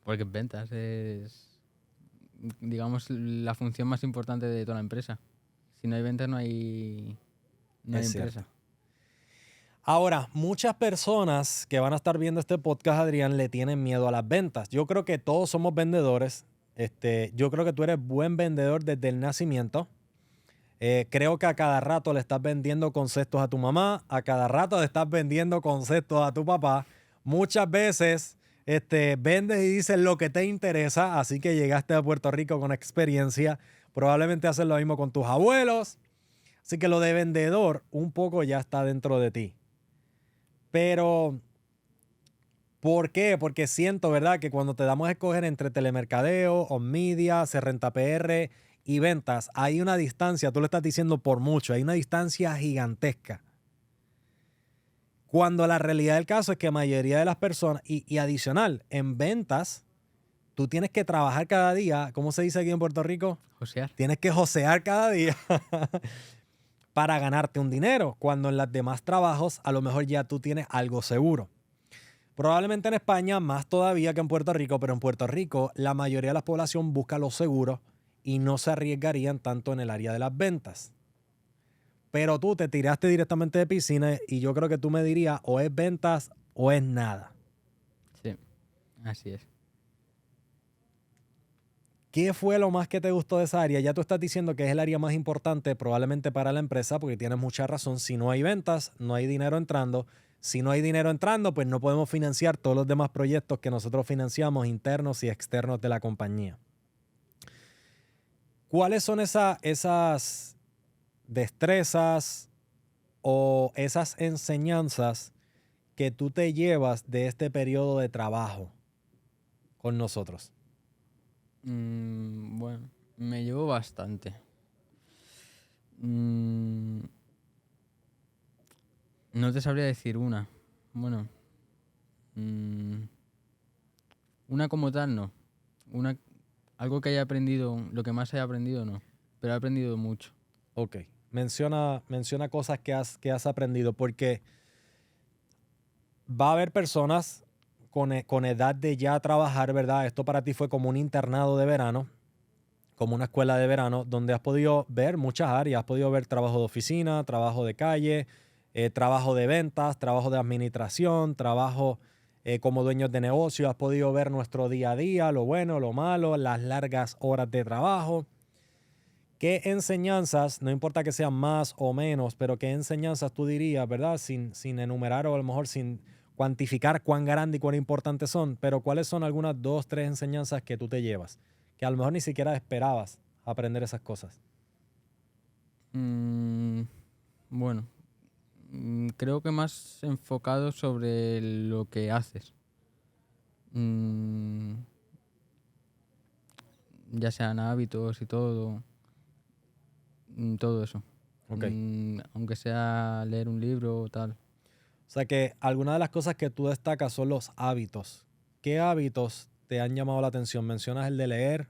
Porque ventas es, digamos, la función más importante de toda la empresa. Si no hay ventas, no hay Es empresa. cierto. Ahora, muchas personas que van a estar viendo este podcast, Adrián, le tienen miedo a las ventas. Yo creo que todos somos vendedores. Yo creo que tú eres buen vendedor desde el nacimiento. Creo que a cada rato le estás vendiendo conceptos a tu mamá, a cada rato le estás vendiendo conceptos a tu papá. Muchas veces vendes y dices lo que te interesa, así que llegaste a Puerto Rico con experiencia. Probablemente haces lo mismo con tus abuelos. Así que lo de vendedor un poco ya está dentro de ti. Pero, ¿por qué? Porque siento, ¿verdad? Que cuando te damos a escoger entre telemercadeo, Omnidia, Renta PR y ventas, hay una distancia, tú lo estás diciendo por mucho, hay una distancia gigantesca. Cuando la realidad del caso es que la mayoría de las personas, y adicional, en ventas, tú tienes que trabajar cada día, ¿cómo se dice aquí en Puerto Rico? Josear. Tienes que josear cada día para ganarte un dinero, cuando en los demás trabajos a lo mejor ya tú tienes algo seguro. Probablemente en España más todavía que en Puerto Rico, pero en Puerto Rico la mayoría de la población busca lo seguro y no se arriesgarían tanto en el área de las ventas. Pero tú te tiraste directamente de piscina y yo creo que tú me dirías o es ventas o es nada. Sí, así es. ¿Qué fue lo más que te gustó de esa área? Ya tú estás diciendo que es el área más importante probablemente para la empresa porque tienes mucha razón. Si no hay ventas, no hay dinero entrando. Si no hay dinero entrando, pues no podemos financiar todos los demás proyectos que nosotros financiamos internos y externos de la compañía. ¿Cuáles son esas destrezas o esas enseñanzas que tú te llevas de este periodo de trabajo con nosotros? Bueno, me llevo bastante. No te sabría decir una. Bueno, una como tal no. Algo que haya aprendido, lo que más haya aprendido no. Pero he aprendido mucho. Ok. Menciona cosas que has aprendido, porque va a haber personas con edad de ya trabajar, ¿verdad? Esto para ti fue como un internado de verano, como una escuela de verano, donde has podido ver muchas áreas. Has podido ver trabajo de oficina, trabajo de calle, trabajo de ventas, trabajo de administración, trabajo como dueños de negocio. Has podido ver nuestro día a día, lo bueno, lo malo, las largas horas de trabajo. ¿Qué enseñanzas, no importa que sean más o menos, pero qué enseñanzas tú dirías, ¿verdad? Sin enumerar o a lo mejor sin cuantificar cuán grande y cuán importantes son, pero ¿cuáles son algunas 2, 3 enseñanzas que tú te llevas? Que a lo mejor ni siquiera esperabas aprender esas cosas. Bueno, creo que más enfocado sobre lo que haces. Ya sean hábitos y todo eso. Ok. Aunque sea leer un libro o tal. O sea que algunas de las cosas que tú destacas son los hábitos. ¿Qué hábitos te han llamado la atención? Mencionas el de leer.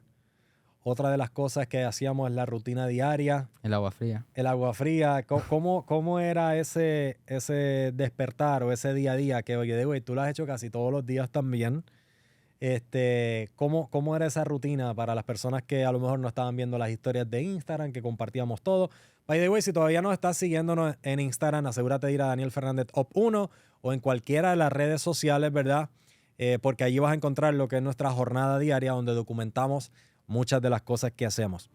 Otra de las cosas que hacíamos es la rutina diaria. El agua fría. El agua fría. ¿Cómo era ese despertar o ese día a día? Que, oye, güey, tú lo has hecho casi todos los días también. ¿Cómo era esa rutina para las personas que a lo mejor no estaban viendo las historias de Instagram, que compartíamos todo? By the way, si todavía no estás siguiéndonos en Instagram, asegúrate de ir a Daniel Fernández Op 1 o en cualquiera de las redes sociales, ¿verdad? Porque allí vas a encontrar lo que es nuestra jornada diaria, donde documentamos muchas de las cosas que hacemos.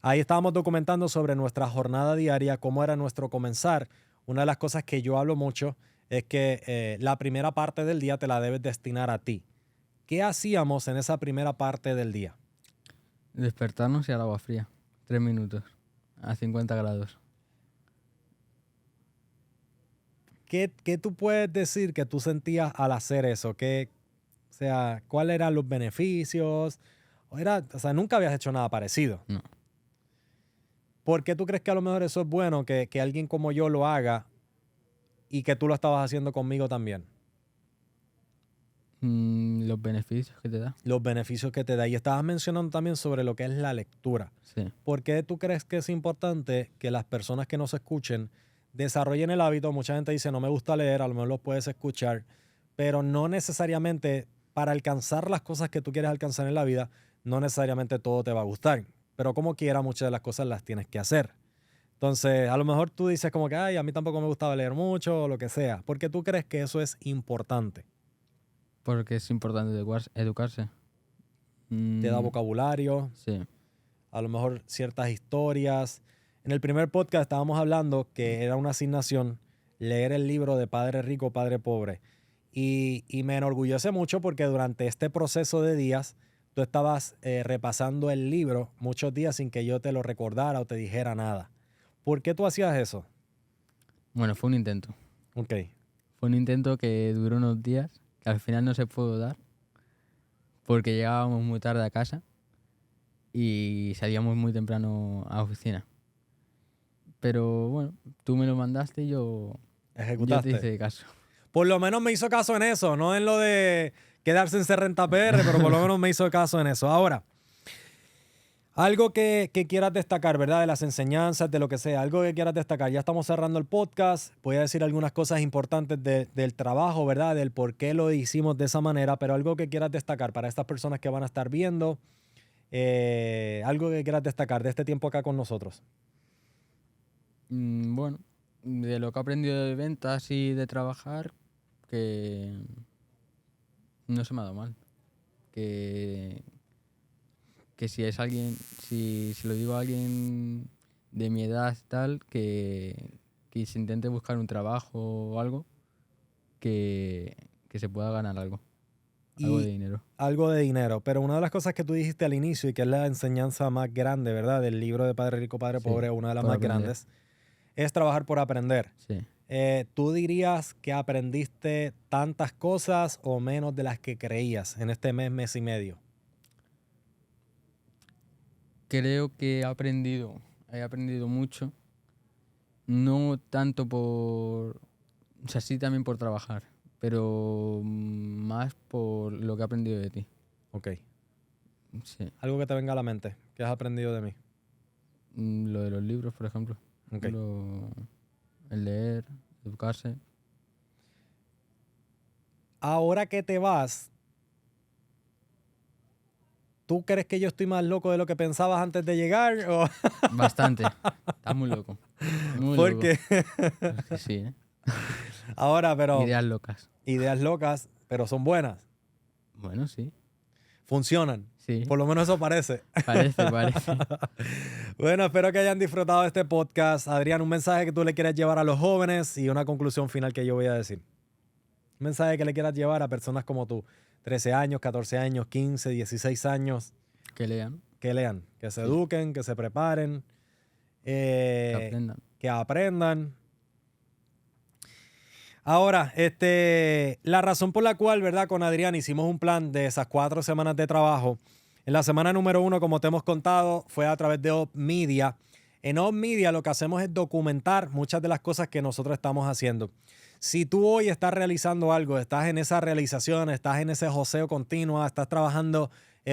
Ahí estábamos documentando sobre nuestra jornada diaria, cómo era nuestro comenzar. Una de las cosas que yo hablo mucho es que la primera parte del día te la debes destinar a ti. ¿Qué hacíamos en esa primera parte del día? Despertarnos y al agua fría. 3 minutos. A 50 grados. ¿Qué tú puedes decir que tú sentías al hacer eso? O sea, ¿cuáles eran los beneficios? O sea, nunca habías hecho nada parecido. No. ¿Por qué tú crees que a lo mejor eso es bueno que alguien como yo lo haga y que tú lo estabas haciendo conmigo también? Los beneficios que te da. Los beneficios que te da. Y estabas mencionando también sobre lo que es la lectura. Sí. ¿Por qué tú crees que es importante que las personas que nos escuchen desarrollen el hábito? Mucha gente dice, no me gusta leer, a lo mejor lo puedes escuchar, pero no necesariamente para alcanzar las cosas que tú quieres alcanzar en la vida, no necesariamente todo te va a gustar. Pero como quiera, muchas de las cosas las tienes que hacer. Entonces, a lo mejor tú dices como que, ay, a mí tampoco me gustaba leer mucho o lo que sea. ¿Por qué tú crees que eso es importante? Porque es importante educarse. Te da vocabulario, Sí. a lo mejor ciertas historias. En el primer podcast estábamos hablando que era una asignación leer el libro de Padre Rico, Padre Pobre. Y me enorgullece mucho porque durante este proceso de días tú estabas repasando el libro muchos días sin que yo te lo recordara o te dijera nada. ¿Por qué tú hacías eso? Bueno, fue un intento. Ok. Fue un intento que duró unos días, que al final no se pudo dar, porque llegábamos muy tarde a casa y salíamos muy temprano a la oficina. Pero bueno, tú me lo mandaste y yo Ejecutaste. te hice caso. Por lo menos me hizo caso en eso, no en lo de quedarse en Renta PR, pero por lo menos me hizo caso en eso. Ahora, algo que quieras destacar, ¿verdad? De las enseñanzas, de lo que sea, algo que quieras destacar. Ya estamos cerrando el podcast. Voy a decir algunas cosas importantes del trabajo, ¿verdad? Del por qué lo hicimos de esa manera, pero algo que quieras destacar para estas personas que van a estar viendo, algo que quieras destacar de este tiempo acá con nosotros. Bueno, de lo que he aprendido de ventas y de trabajar, que no se me ha dado mal. Que si es alguien, si se lo digo a alguien de mi edad tal, que se intente buscar un trabajo o algo, que se pueda ganar algo. Algo de dinero. Algo de dinero. Pero una de las cosas que tú dijiste al inicio y que es la enseñanza más grande, ¿verdad? Del libro de Padre Rico, Padre Pobre, una de las más grandes, es trabajar por aprender. Sí. ¿Tú dirías que aprendiste tantas cosas o menos de las que creías en este mes y medio? Creo que he aprendido mucho. No tanto por... O sea, sí también por trabajar, pero más por lo que he aprendido de ti. Ok. Sí. Algo que te venga a la mente, que has aprendido de mí. Lo de los libros, por ejemplo. Ok. El leer, educarse. Ahora que te vas, ¿tú crees que yo estoy más loco de lo que pensabas antes de llegar? ¿O? Bastante. Estás muy loco. Muy ¿Por loco. qué? Es que sí, ¿eh? Ahora, pero... Ideas locas. Ideas locas, pero son buenas. Bueno, sí. Funcionan. Sí. Por lo menos eso parece. Parece. Bueno, espero que hayan disfrutado de este podcast. Adrián, un mensaje que tú le quieras llevar a los jóvenes y una conclusión final que yo voy a decir. Un mensaje que le quieras llevar a personas como tú, 13 años, 14 años, 15, 16 años. Que lean, Que lean, que se sí, eduquen, que se preparen, que eh, aprendan. que aprendan. Ahora, la razón por la cual, ¿verdad? Con Adrián hicimos un plan de esas 4 semanas de trabajo. En la semana número 1, como te hemos contado, fue a través de Op Media. En Op Media lo que hacemos es documentar muchas de las cosas que nosotros estamos haciendo. Si tú hoy estás realizando algo, estás en esa realización, estás en ese joseo continuo, estás trabajando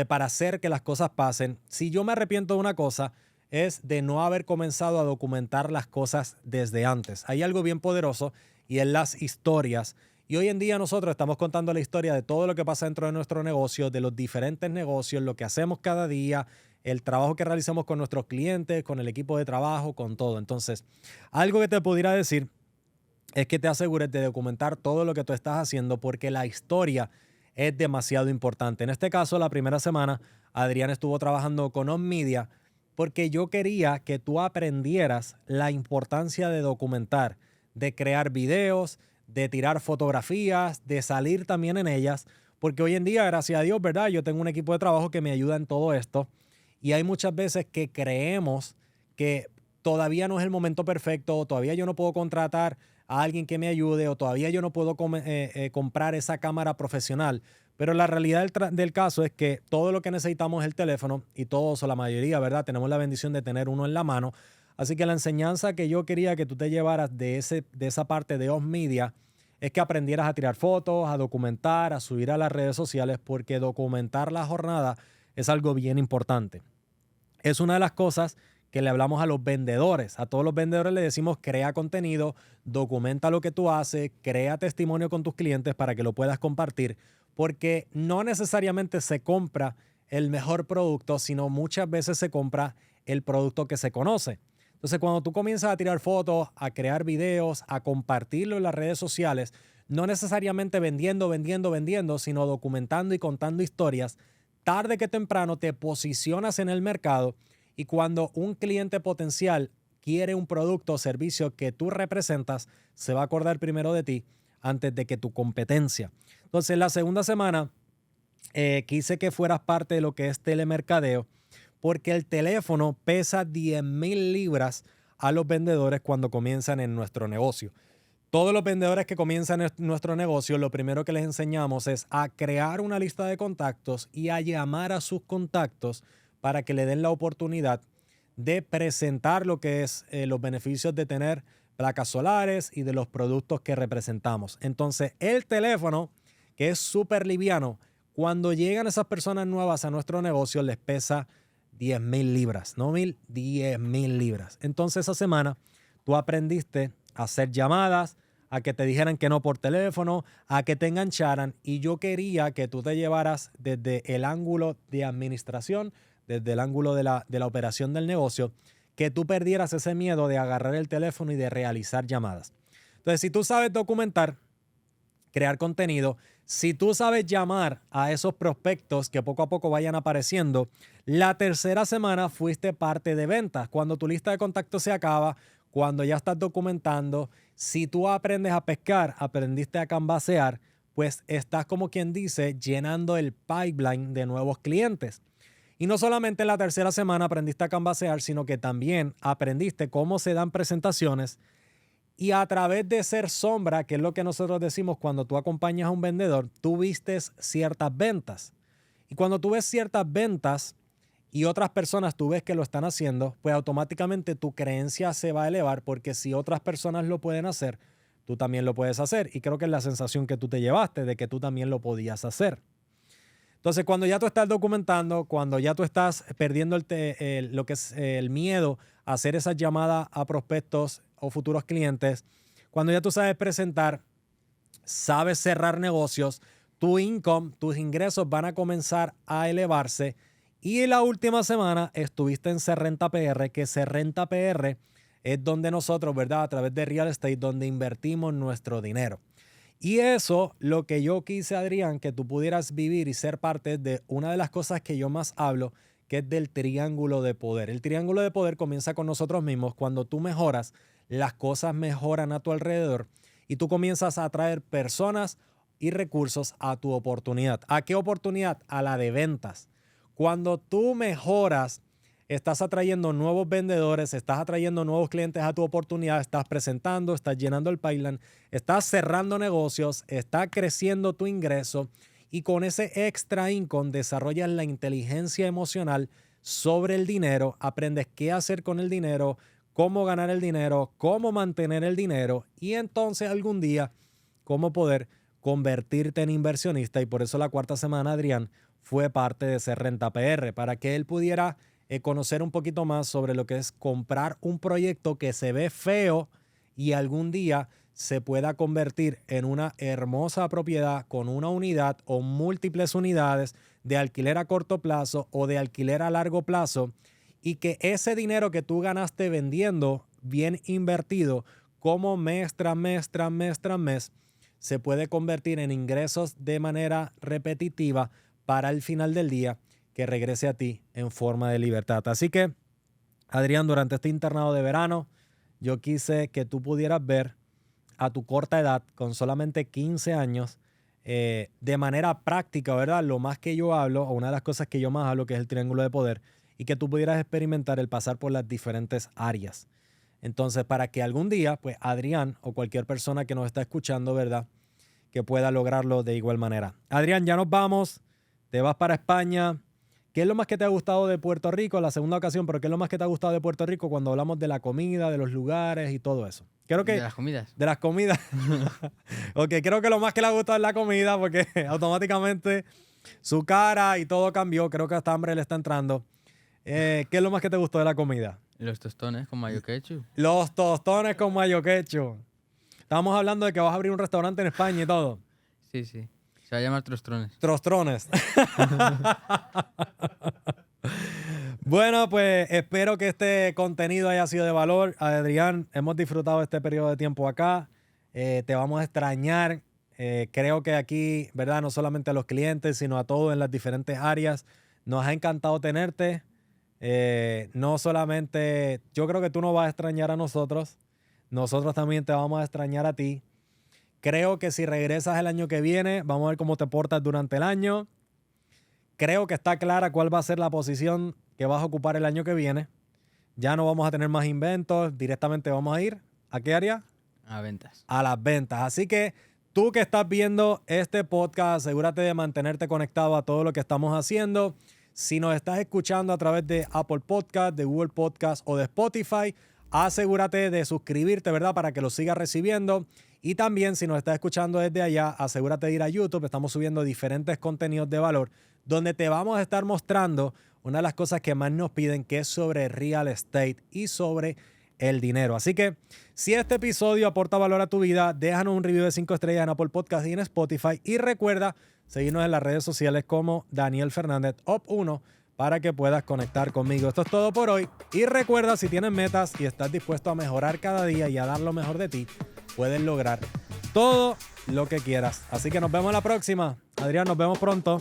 para hacer que las cosas pasen. Si yo me arrepiento de una cosa, es de no haber comenzado a documentar las cosas desde antes. Hay algo bien poderoso y en las historias. Y hoy en día nosotros estamos contando la historia de todo lo que pasa dentro de nuestro negocio, de los diferentes negocios, lo que hacemos cada día, el trabajo que realizamos con nuestros clientes, con el equipo de trabajo, con todo. Entonces, algo que te pudiera decir es que te asegures de documentar todo lo que tú estás haciendo porque la historia es demasiado importante. En este caso, la primera semana, Adrián estuvo trabajando con On Media porque yo quería que tú aprendieras la importancia de documentar, de crear videos, de tirar fotografías, de salir también en ellas, porque hoy en día, gracias a Dios, ¿verdad? Yo tengo un equipo de trabajo que me ayuda en todo esto y hay muchas veces que creemos que todavía no es el momento perfecto, o todavía yo no puedo contratar a alguien que me ayude, o todavía yo no puedo comprar esa cámara profesional. Pero la realidad del caso es que todo lo que necesitamos es el teléfono y todos o la mayoría, ¿verdad? Tenemos la bendición de tener uno en la mano. Así que la enseñanza que yo quería que tú te llevaras de esa parte de Off Media es que aprendieras a tirar fotos, a documentar, a subir a las redes sociales, porque documentar la jornada es algo bien importante. Es una de las cosas que le hablamos a los vendedores. A todos los vendedores les decimos: crea contenido, documenta lo que tú haces, crea testimonio con tus clientes para que lo puedas compartir, porque no necesariamente se compra el mejor producto, sino muchas veces se compra el producto que se conoce. Entonces, cuando tú comienzas a tirar fotos, a crear videos, a compartirlo en las redes sociales, no necesariamente vendiendo, sino documentando y contando historias, tarde que temprano te posicionas en el mercado, y cuando un cliente potencial quiere un producto o servicio que tú representas, se va a acordar primero de ti antes de que tu competencia. Entonces, la segunda semana quise que fueras parte de lo que es telemercadeo, porque el teléfono pesa 10,000 libras a los vendedores cuando comienzan en nuestro negocio. Todos los vendedores que comienzan en nuestro negocio, lo primero que les enseñamos es a crear una lista de contactos y a llamar a sus contactos para que le den la oportunidad de presentar lo que es los beneficios de tener placas solares y de los productos que representamos. Entonces, el teléfono, que es súper liviano, cuando llegan esas personas nuevas a nuestro negocio, les pesa 10,000 libras, no 1,000, 10,000 libras. Entonces, esa semana tú aprendiste a hacer llamadas, a que te dijeran que no por teléfono, a que te engancharan, y yo quería que tú te llevaras desde el ángulo de administración, desde el ángulo de la operación del negocio, que tú perdieras ese miedo de agarrar el teléfono y de realizar llamadas. Entonces, si tú sabes documentar, crear contenido, si tú sabes llamar a esos prospectos que poco a poco vayan apareciendo, la tercera semana fuiste parte de ventas. Cuando tu lista de contactos se acaba, cuando ya estás documentando, si tú aprendes a pescar, aprendiste a canvasear, pues estás, como quien dice, llenando el pipeline de nuevos clientes. Y no solamente en la tercera semana aprendiste a canvasear, sino que también aprendiste cómo se dan presentaciones, y a través de ser sombra, que es lo que nosotros decimos cuando tú acompañas a un vendedor, tú vistes ciertas ventas. Y cuando tú ves ciertas ventas y otras personas tú ves que lo están haciendo, pues automáticamente tu creencia se va a elevar, porque si otras personas lo pueden hacer, tú también lo puedes hacer. Y creo que es la sensación que tú te llevaste de que tú también lo podías hacer. Entonces, cuando ya tú estás documentando, cuando ya tú estás perdiendo lo que es el miedo a hacer esas llamadas a prospectos o futuros clientes, cuando ya tú sabes presentar, sabes cerrar negocios, tu income, tus ingresos van a comenzar a elevarse. Y en la última semana estuviste en Serrenta PR, que Serrenta PR es donde nosotros, ¿verdad? A través de Real Estate, donde invertimos nuestro dinero. Y eso, lo que yo quise, Adrián, que tú pudieras vivir y ser parte de una de las cosas que yo más hablo, que es del triángulo de poder. El triángulo de poder comienza con nosotros mismos. Cuando tú mejoras, las cosas mejoran a tu alrededor y tú comienzas a atraer personas, y recursos a tu oportunidad. ¿A qué oportunidad? A la de ventas. Cuando tú mejoras, estás atrayendo nuevos vendedores, estás atrayendo nuevos clientes a tu oportunidad, estás presentando, estás llenando el pipeline, estás cerrando negocios, está creciendo tu ingreso y con ese extra income desarrollas la inteligencia emocional sobre el dinero, aprendes qué hacer con el dinero, cómo ganar el dinero, cómo mantener el dinero y entonces algún día cómo poder convertirte en inversionista. Y por eso la cuarta semana Adrián fue parte de Ser Renta PR, para que él pudiera conocer un poquito más sobre lo que es comprar un proyecto que se ve feo y algún día se pueda convertir en una hermosa propiedad con una unidad o múltiples unidades de alquiler a corto plazo o de alquiler a largo plazo, y que ese dinero que tú ganaste vendiendo bien invertido como mes tras mes tras mes tras mes se puede convertir en ingresos de manera repetitiva para el final del día que regrese a ti en forma de libertad. Así que, Adrián, durante este internado de verano, yo quise que tú pudieras ver a tu corta edad, con solamente 15 años, de manera práctica, ¿verdad? Lo más que yo hablo, o una de las cosas que yo más hablo, que es el triángulo de poder, y que tú pudieras experimentar el pasar por las diferentes áreas. Entonces, para que algún día, pues Adrián o cualquier persona que nos está escuchando, ¿verdad?, que pueda lograrlo de igual manera. Adrián, ya nos vamos, te vas para España. ¿Qué es lo más que te ha gustado de Puerto Rico? La segunda ocasión, pero ¿qué es lo más que te ha gustado de Puerto Rico cuando hablamos de la comida, de los lugares y todo eso? Creo que, ¿De las comidas? De las comidas. Ok, creo que lo más que le ha gustado es la comida, porque automáticamente su cara y todo cambió. Creo que hasta hambre le está entrando. ¿Qué es lo más que te gustó de la comida? Los tostones con mayo ketchup. Los tostones con mayo ketchup. Estábamos hablando de que vas a abrir un restaurante en España y todo. Sí, sí. Se va a llamar Trostrones. Trostrones. Bueno, pues espero que este contenido haya sido de valor. Adrián, hemos disfrutado este periodo de tiempo acá. Te vamos a extrañar. Creo que aquí, ¿verdad? No solamente a los clientes, sino a todos en las diferentes áreas. Nos ha encantado tenerte. No solamente, yo creo que tú nos vas a extrañar a nosotros. Nosotros también te vamos a extrañar a ti. Creo que si regresas el año que viene, vamos a ver cómo te portas durante el año. Creo que está clara cuál va a ser la posición que vas a ocupar el año que viene. Ya no vamos a tener más inventos. Directamente vamos a ir. ¿A qué área? A ventas. A las ventas. Así que tú que estás viendo este podcast, asegúrate de mantenerte conectado a todo lo que estamos haciendo. Si nos estás escuchando a través de Apple Podcast, de Google Podcast o de Spotify, asegúrate de suscribirte, ¿verdad? Para que lo sigas recibiendo. Y también, si nos estás escuchando desde allá, asegúrate de ir a YouTube. Estamos subiendo diferentes contenidos de valor donde te vamos a estar mostrando una de las cosas que más nos piden, que es sobre real estate y sobre el dinero. Así que, si este episodio aporta valor a tu vida, déjanos un review de 5 estrellas en Apple Podcast y en Spotify. Y recuerda seguirnos en las redes sociales como Daniel Fernández Op1 para que puedas conectar conmigo. Esto es todo por hoy. Y recuerda, si tienes metas y estás dispuesto a mejorar cada día y a dar lo mejor de ti, puedes lograr todo lo que quieras. Así que nos vemos la próxima. Adrián, nos vemos pronto.